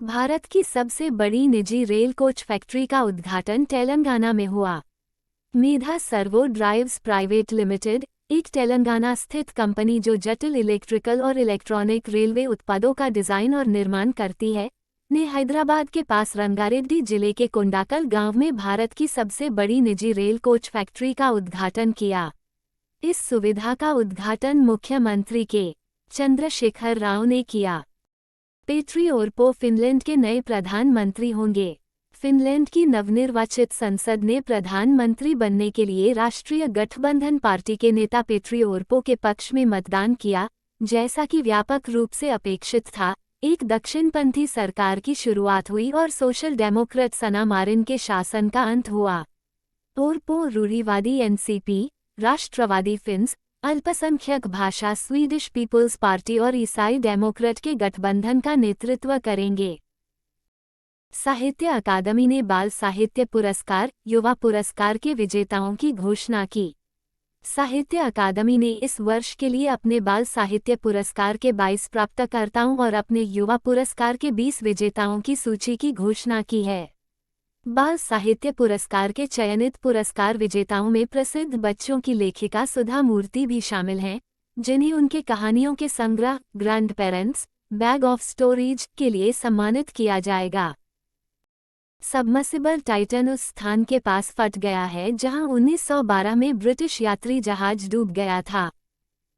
भारत की सबसे बड़ी निजी रेल कोच फैक्ट्री का उद्घाटन तेलंगाना में हुआ। मेधा सर्वो ड्राइव्स प्राइवेट लिमिटेड, एक तेलंगाना स्थित कंपनी जो जटिल इलेक्ट्रिकल और इलेक्ट्रॉनिक रेलवे उत्पादों का डिजाइन और निर्माण करती है, ने हैदराबाद के पास रंगारेड्डी जिले के कोंडाकल गांव में भारत की सबसे बड़ी निजी रेल कोच फैक्ट्री का उद्घाटन किया। इस सुविधा का उद्घाटन मुख्यमंत्री के चंद्रशेखर राव ने किया। पेट्री ओरपो फिनलैंड के नए प्रधानमंत्री होंगे। फिनलैंड की नवनिर्वाचित संसद ने प्रधानमंत्री बनने के लिए राष्ट्रीय गठबंधन पार्टी के नेता पेट्री ओरपो के पक्ष में मतदान किया, जैसा कि व्यापक रूप से अपेक्षित था। एक दक्षिणपंथी सरकार की शुरुआत हुई और सोशल डेमोक्रेट सना मारिन के शासन का अंत हुआ। ओरपो रूढ़िवादी एनसीपी, राष्ट्रवादी फिन्स, अल्पसंख्यक भाषा स्वीडिश पीपुल्स पार्टी और ईसाई डेमोक्रेट के गठबंधन का नेतृत्व करेंगे। साहित्य अकादमी ने बाल साहित्य पुरस्कार, युवा पुरस्कार के विजेताओं की घोषणा की। साहित्य अकादमी ने इस वर्ष के लिए अपने बाल साहित्य पुरस्कार के 22 प्राप्तकर्ताओं और अपने युवा पुरस्कार के 20 विजेताओं की सूची की घोषणा की है। बाल साहित्य पुरस्कार के चयनित पुरस्कार विजेताओं में प्रसिद्ध बच्चों की लेखिका सुधा मूर्ति भी शामिल हैं, जिन्हें उनके कहानियों के संग्रह grand parents, bag of stories के लिए सम्मानित किया जाएगा। सबमर्सिबल टाइटन उस स्थान के पास फट गया है जहां 1912 में ब्रिटिश यात्री जहाज डूब गया था।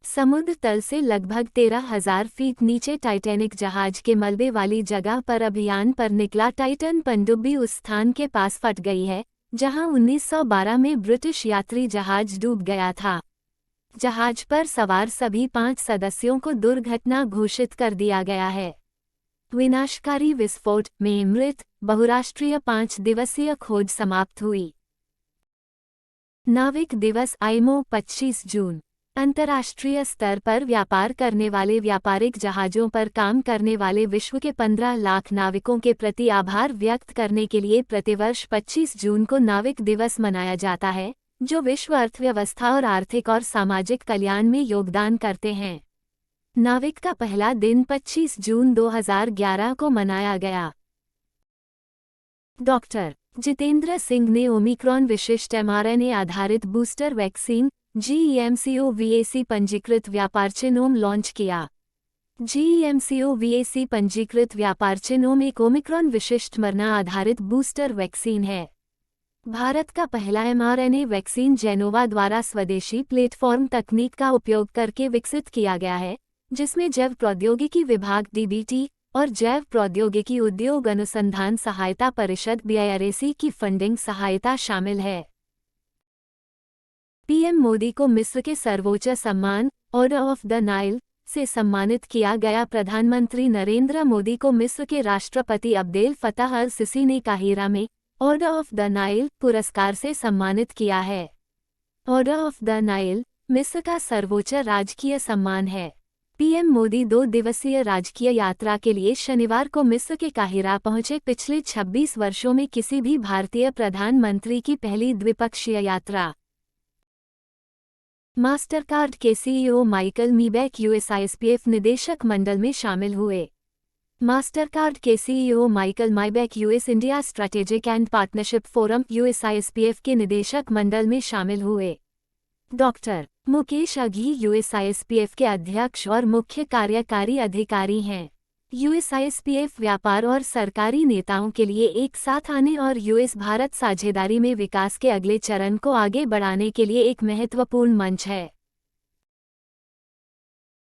समुद्र तल से लगभग 13,000 फीट नीचे टाइटैनिक जहाज के मलबे वाली जगह पर अभियान पर निकला टाइटन पनडुब्बी उस स्थान के पास फट गई है जहां 1912 में ब्रिटिश यात्री जहाज डूब गया था। जहाज पर सवार सभी 5 सदस्यों को दुर्घटना घोषित कर दिया गया है। विनाशकारी विस्फोट में मृत बहुराष्ट्रीय 5 दिवसीय खोज समाप्त हुई। नाविक दिवस आईमो 25 जून। अंतर्राष्ट्रीय स्तर पर व्यापार करने वाले व्यापारिक जहाजों पर काम करने वाले विश्व के 15 लाख नाविकों के प्रति आभार व्यक्त करने के लिए प्रतिवर्ष 25 जून को नाविक दिवस मनाया जाता है, जो विश्व अर्थव्यवस्था और आर्थिक और सामाजिक कल्याण में योगदान करते हैं। नाविक का पहला दिन 25 जून 2011 को मनाया गया। डॉक्टर जितेंद्र सिंह ने ओमिक्रॉन विशिष्ट mRNA आधारित बूस्टर वैक्सीन GEMCOVAC पंजीकृत व्यापार चिन्होम लॉन्च किया। GEMCOVAC पंजीकृत व्यापार चिन्होम एक ओमिक्रॉन विशिष्ट मरना आधारित बूस्टर वैक्सीन है। भारत का पहला mRNA वैक्सीन जेनोवा द्वारा स्वदेशी प्लेटफॉर्म तकनीक का उपयोग करके विकसित किया गया है, जिसमें जैव प्रौद्योगिकी विभाग DBT और जैव प्रौद्योगिकी उद्योग अनुसंधान सहायता परिषद BIRAC की फंडिंग सहायता शामिल है। पीएम मोदी को मिस्र के सर्वोच्च सम्मान ऑर्डर ऑफ द नाइल से सम्मानित किया गया। प्रधानमंत्री नरेंद्र मोदी को मिस्र के राष्ट्रपति अब्देल फताह अल सिसी ने काहिरा में ऑर्डर ऑफ द नाइल पुरस्कार से सम्मानित किया है। ऑर्डर ऑफ द नाइल मिस्र का सर्वोच्च राजकीय सम्मान है। पीएम मोदी 2 दिवसीय राजकीय यात्रा के लिए शनिवार को मिस्र के काहिरा पहुंचे। पिछले 26 वर्षों में किसी भी भारतीय प्रधानमंत्री की पहली द्विपक्षीय यात्रा। मास्टरकार्ड के सीईओ माइकल मीबैक USISPF निदेशक मंडल में शामिल हुए। मास्टरकार्ड के CEO Michael Miebach US India strategic and partnership forum USISPF के निदेशक मंडल में शामिल हुए। डॉक्टर मुकेश अघी USISPF के अध्यक्ष और मुख्य कार्यकारी अधिकारी हैं। USISPF व्यापार और सरकारी नेताओं के लिए एक साथ आने और US भारत साझेदारी में विकास के अगले चरण को आगे बढ़ाने के लिए एक महत्वपूर्ण मंच है।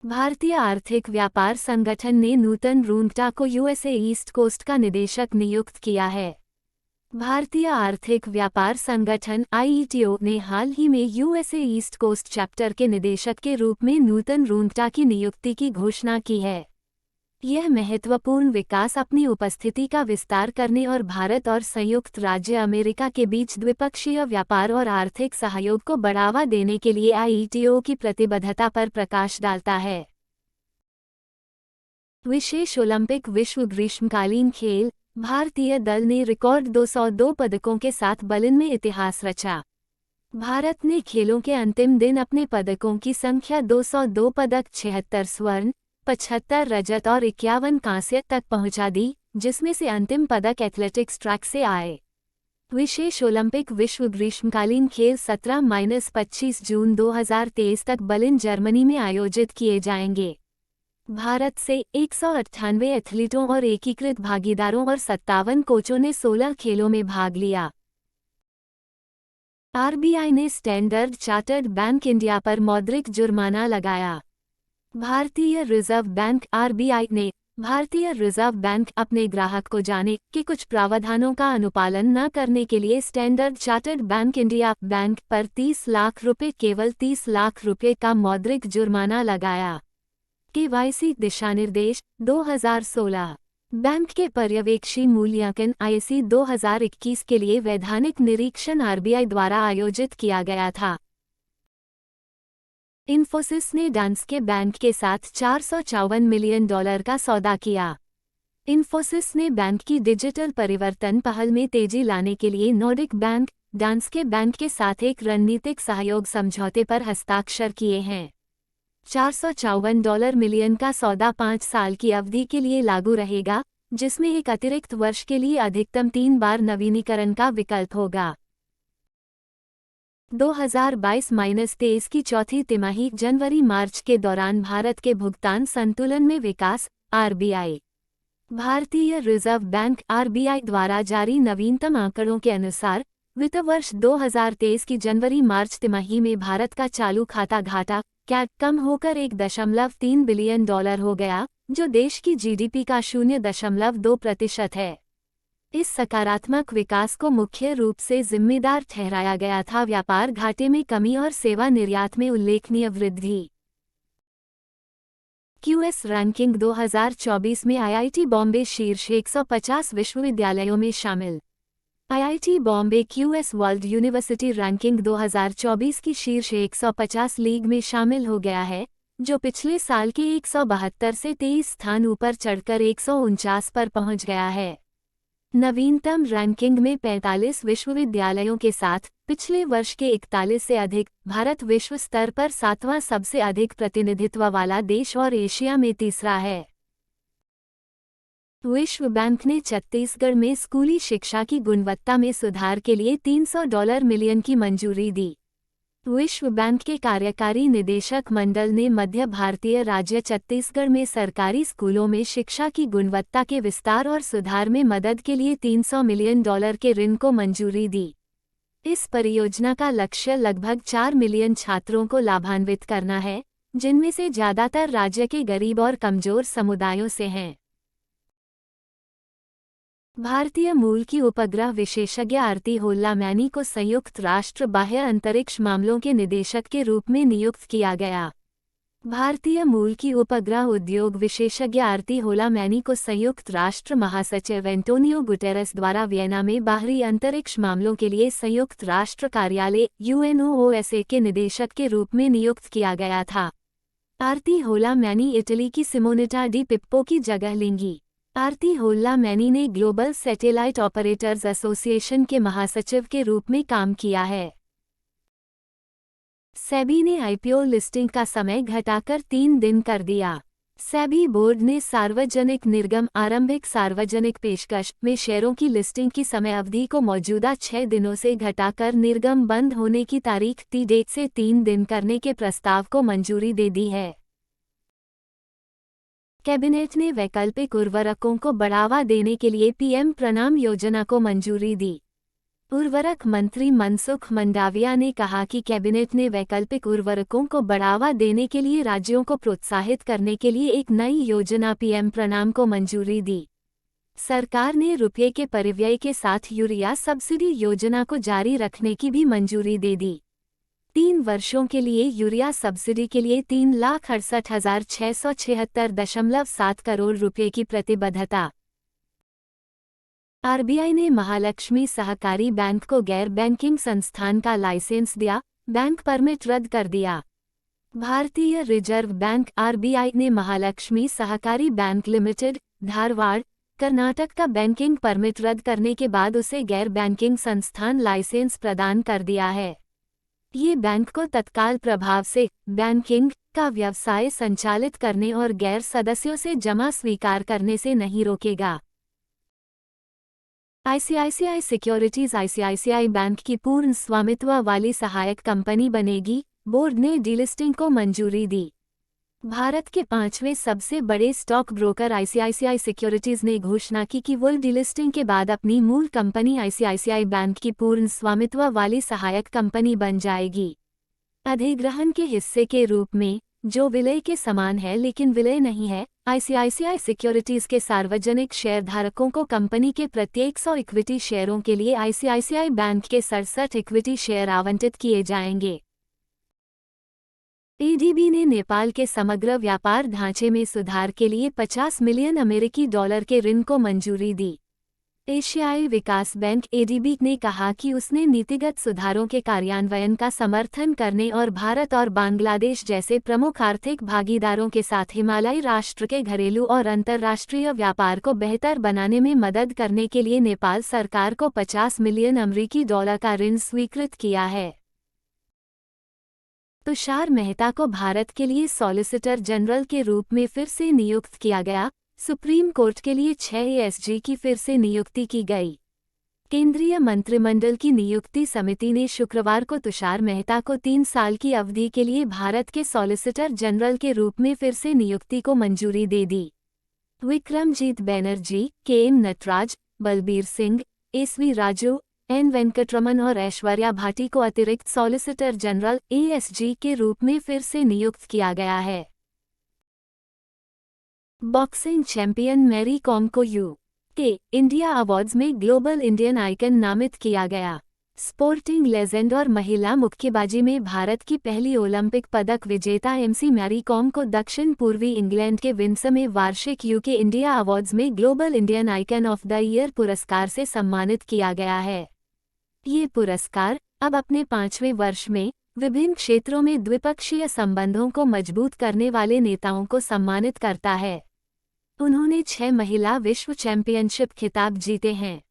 भारतीय आर्थिक व्यापार संगठन ने नूतन रूंगटा को USA ईस्ट कोस्ट का निदेशक नियुक्त किया है। भारतीय आर्थिक व्यापार संगठन IETO ने हाल ही में USA ईस्ट कोस्ट चैप्टर के निदेशक के रूप में नूतन रूंगटा की नियुक्ति की घोषणा की है। यह महत्वपूर्ण विकास अपनी उपस्थिति का विस्तार करने और भारत और संयुक्त राज्य अमेरिका के बीच द्विपक्षीय व्यापार और आर्थिक सहयोग को बढ़ावा देने के लिए IETO की प्रतिबद्धता पर प्रकाश डालता है। विशेष ओलंपिक विश्व ग्रीष्मकालीन खेल, भारतीय दल ने रिकॉर्ड 202 पदकों के साथ बर्लिन में इतिहास रचा। भारत ने खेलों के अंतिम दिन अपने पदकों की संख्या 202 पदक 76 स्वर्ण, 75 रजत और 51 कांस्य तक पहुंचा दी। जिसमें से अंतिम पदक एथलेटिक्स ट्रैक से आए। विशेष ओलंपिक विश्व ग्रीष्मकालीन खेल 17-25 जून 2023 तक बर्लिन जर्मनी में आयोजित किए जाएंगे। भारत से 198 एथलीटों और एकीकृत भागीदारों और 57 कोचों ने 16 खेलों में भाग लिया। आरबीआई ने स्टैंडर्ड चार्टर्ड बैंक इंडिया पर मौद्रिक जुर्माना लगाया। भारतीय रिजर्व बैंक आरबीआई ने भारतीय रिजर्व बैंक अपने ग्राहक को जाने के कुछ प्रावधानों का अनुपालन न करने के लिए standard chartered bank India bank पर 30 लाख रुपए केवल 30 लाख रुपए का मौद्रिक जुर्माना लगाया। केवाईसी दिशानिर्देश 2016 बैंक के पर्यवेक्षी मूल्यांकन आईसी 2021 के लिए वैधानिक निरीक्षण आरबीआई द्वारा आयोजित किया गया था। इन्फोसिस ने डांस्के बैंक के साथ $454 मिलियन का सौदा किया। इन्फोसिस ने बैंक की डिजिटल परिवर्तन पहल में तेजी लाने के लिए नॉर्डिक बैंक डांस्के बैंक के साथ एक रणनीतिक सहयोग समझौते पर हस्ताक्षर किए हैं। $454 मिलियन का सौदा 5 साल की अवधि के लिए लागू रहेगा, जिसमें एक अतिरिक्त वर्ष के लिए अधिकतम 3 बार नवीनीकरण का विकल्प होगा। 2022-23 की चौथी तिमाही जनवरी-मार्च के दौरान भारत के भुगतान संतुलन में विकास आरबीआई। भारतीय रिजर्व बैंक आरबीआई द्वारा जारी नवीनतम आंकड़ों के अनुसार वित्त वर्ष 2023 की जनवरी-मार्च तिमाही में भारत का चालू खाता घाटा कैट कम होकर $1.3 बिलियन हो गया, जो देश की जीडीपी का 0.2% है। इस सकारात्मक विकास को मुख्य रूप से जिम्मेदार ठहराया गया था व्यापार घाटे में कमी और सेवा निर्यात में उल्लेखनीय वृद्धि। क्यूएस रैंकिंग 2024 में आईआईटी बॉम्बे शीर्ष 150 विश्वविद्यालयों में शामिल। IIT Bombay QS world university ranking 2024 की शीर्ष 150 लीग में शामिल हो गया है, जो पिछले साल के 172 से 23 स्थान ऊपर चढ़कर 149 पर पहुंच गया है। नवीनतम रैंकिंग में 45 विश्वविद्यालयों के साथ पिछले वर्ष के 41 से अधिक, भारत विश्व स्तर पर 7वां सबसे अधिक प्रतिनिधित्व वाला देश और एशिया में तीसरा है। विश्व बैंक ने छत्तीसगढ़ में स्कूली शिक्षा की गुणवत्ता में सुधार के लिए $300 मिलियन की मंजूरी दी। विश्व बैंक के कार्यकारी निदेशक मंडल ने मध्य भारतीय राज्य छत्तीसगढ़ में सरकारी स्कूलों में शिक्षा की गुणवत्ता के विस्तार और सुधार में मदद के लिए $300 मिलियन के ऋण को मंजूरी दी। इस परियोजना का लक्ष्य लगभग 4 मिलियन छात्रों को लाभान्वित करना है, जिनमें से ज्यादातर राज्य के गरीब और कमजोर समुदायों से हैं। भारतीय मूल की उपग्रह विशेषज्ञ आरती होल्ला मैनी को संयुक्त राष्ट्र बाह्य अंतरिक्ष मामलों के निदेशक के रूप में नियुक्त किया गया। भारतीय मूल की उपग्रह उद्योग विशेषज्ञ आरती होल्ला मैनी को संयुक्त राष्ट्र महासचिव एंटोनियो गुटेरेस द्वारा वियना में बाहरी अंतरिक्ष मामलों के लिए संयुक्त राष्ट्र कार्यालय यूएनओओएसए के निदेशक के रूप में नियुक्त किया गया था। आरती होल्ला मैनी इटली की सिमोनेटा डी पिप्पो की जगह लेंगी। आरती होल्ला मैनी ने ग्लोबल सैटेलाइट ऑपरेटर्स एसोसिएशन के महासचिव के रूप में काम किया है। सेबी ने आईपीओ लिस्टिंग का समय घटाकर 3 दिन कर दिया। सेबी बोर्ड ने सार्वजनिक निर्गम आरंभिक सार्वजनिक पेशकश में शेयरों की लिस्टिंग की समय अवधि को मौजूदा 6 दिनों से घटाकर निर्गम बंद होने की तारीख टी डेट से 3 दिन करने के प्रस्ताव को मंजूरी दे दी है। कैबिनेट ने वैकल्पिक उर्वरकों को बढ़ावा देने के लिए पीएम प्रणाम योजना को मंजूरी दी। उर्वरक मंत्री मनसुख मंडाविया ने कहा कि कैबिनेट ने वैकल्पिक उर्वरकों को बढ़ावा देने के लिए राज्यों को प्रोत्साहित करने के लिए एक नई योजना पीएम प्रणाम को मंजूरी दी। सरकार ने रुपये के परिव्यय के साथ यूरिया सब्सिडी योजना को जारी रखने की भी मंजूरी दे दी। 3 वर्षों के लिए यूरिया सब्सिडी के लिए 3,68,676.7 करोड़ रुपये की प्रतिबद्धता। आरबीआई ने महालक्ष्मी सहकारी बैंक को गैर बैंकिंग संस्थान का लाइसेंस दिया, बैंक परमिट रद्द कर दिया। भारतीय रिजर्व बैंक आरबीआई ने महालक्ष्मी सहकारी बैंक लिमिटेड, धारवाड़, कर्नाटक का बैंकिंग परमिट रद्द करने के बाद उसे गैर बैंकिंग संस्थान लाइसेंस प्रदान कर दिया है। ये बैंक को तत्काल प्रभाव से बैंकिंग का व्यवसाय संचालित करने और गैर सदस्यों से जमा स्वीकार करने से नहीं रोकेगा। आईसीआईसीआई सिक्योरिटीज आईसीआईसीआई बैंक की पूर्ण स्वामित्व वाली सहायक कंपनी बनेगी, बोर्ड ने डीलिस्टिंग को मंजूरी दी। भारत के 5वें सबसे बड़े स्टॉक ब्रोकर आईसीआईसीआई सिक्योरिटीज ने घोषणा की कि वो डीलिस्टिंग के बाद अपनी मूल कंपनी आईसीआईसीआई बैंक की पूर्ण स्वामित्व वाली सहायक कंपनी बन जाएगी। अधिग्रहण के हिस्से के रूप में, जो विलय के समान है लेकिन विलय नहीं है, आईसीआईसीआई सिक्योरिटीज के सार्वजनिक शेयरधारकों को कंपनी के प्रत्येक 100 इक्विटी शेयरों के लिए आईसीआईसीआई बैंक के 67 इक्विटी शेयर आवंटित किए जाएंगे। एडीबी ने नेपाल के समग्र व्यापार ढांचे में सुधार के लिए $50 मिलियन के ऋण को मंजूरी दी। एशियाई विकास बैंक एडीबी ने कहा कि उसने नीतिगत सुधारों के कार्यान्वयन का समर्थन करने और भारत और बांग्लादेश जैसे प्रमुख आर्थिक भागीदारों के साथ हिमालयी राष्ट्र के घरेलू और अंतर्राष्ट्रीय व्यापार को बेहतर बनाने में मदद करने के लिए नेपाल सरकार को $50 मिलियन का ऋण स्वीकृत किया है। तुषार मेहता को भारत के लिए सॉलिसिटर जनरल के रूप में फिर से नियुक्त किया गया। सुप्रीम कोर्ट के लिए 6 एएसजी की फिर से नियुक्ति की गई। केंद्रीय मंत्रिमंडल की नियुक्ति समिति ने शुक्रवार को तुषार मेहता को 3 साल की अवधि के लिए भारत के सॉलिसिटर जनरल के रूप में फिर से नियुक्ति को मंजूरी दे दी। Vikramjit Banerjee, K M Natraj, Balbir Singh, S V Raju, N Venkataraman और ऐश्वर्या भाटी को अतिरिक्त सॉलिसिटर जनरल एएसजी के रूप में फिर से नियुक्त किया गया है। बॉक्सिंग चैंपियन मैरी कॉम को यूके इंडिया अवार्ड्स में ग्लोबल इंडियन आइकन नामित किया गया। स्पोर्टिंग लेजेंड और महिला मुक्केबाजी में भारत की पहली ओलंपिक पदक विजेता एमसी मैरी कॉम को दक्षिण पूर्वी इंग्लैंड के विंडसर में वार्षिक यूके इंडिया अवार्ड्स में global Indian icon of the year पुरस्कार से सम्मानित किया गया है। ये पुरस्कार अब अपने 5वें वर्ष में विभिन्न क्षेत्रों में द्विपक्षीय संबंधों को मजबूत करने वाले नेताओं को सम्मानित करता है। उन्होंने 6 महिला विश्व चैंपियनशिप खिताब जीते हैं।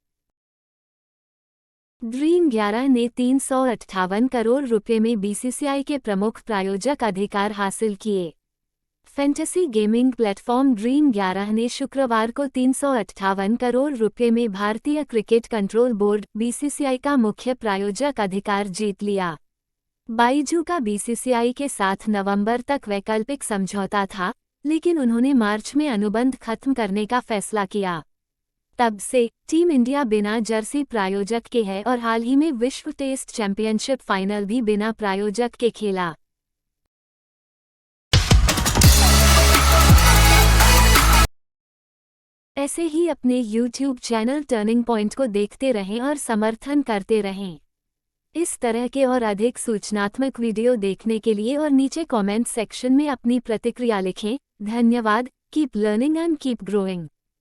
ड्रीम 11 ने 358 करोड़ रुपए में बीसीसीआई के प्रमुख प्रायोजक अधिकार हासिल किए। फैंटेसी गेमिंग प्लेटफॉर्म ड्रीम 11 ने शुक्रवार को 358 करोड़ रुपए में भारतीय क्रिकेट कंट्रोल बोर्ड बीसीसीआई का मुख्य प्रायोजक अधिकार जीत लिया। बाइजू का बीसीसीआई के साथ नवंबर तक वैकल्पिक समझौता था, लेकिन उन्होंने मार्च में अनुबंध खत्म करने का फैसला किया। तब से टीम इंडिया बिना जर्सी प्रायोजक के है और हाल ही में विश्व टेस्ट चैंपियनशिप फाइनल भी बिना प्रायोजक के खेला। ऐसे ही अपने YouTube चैनल टर्निंग पॉइंट को देखते रहें और समर्थन करते रहें। इस तरह के और अधिक सूचनात्मक वीडियो देखने के लिए और नीचे कमेंट सेक्शन में अपनी प्रतिक्रिया लिखें। धन्यवाद। Keep learning and keep growing.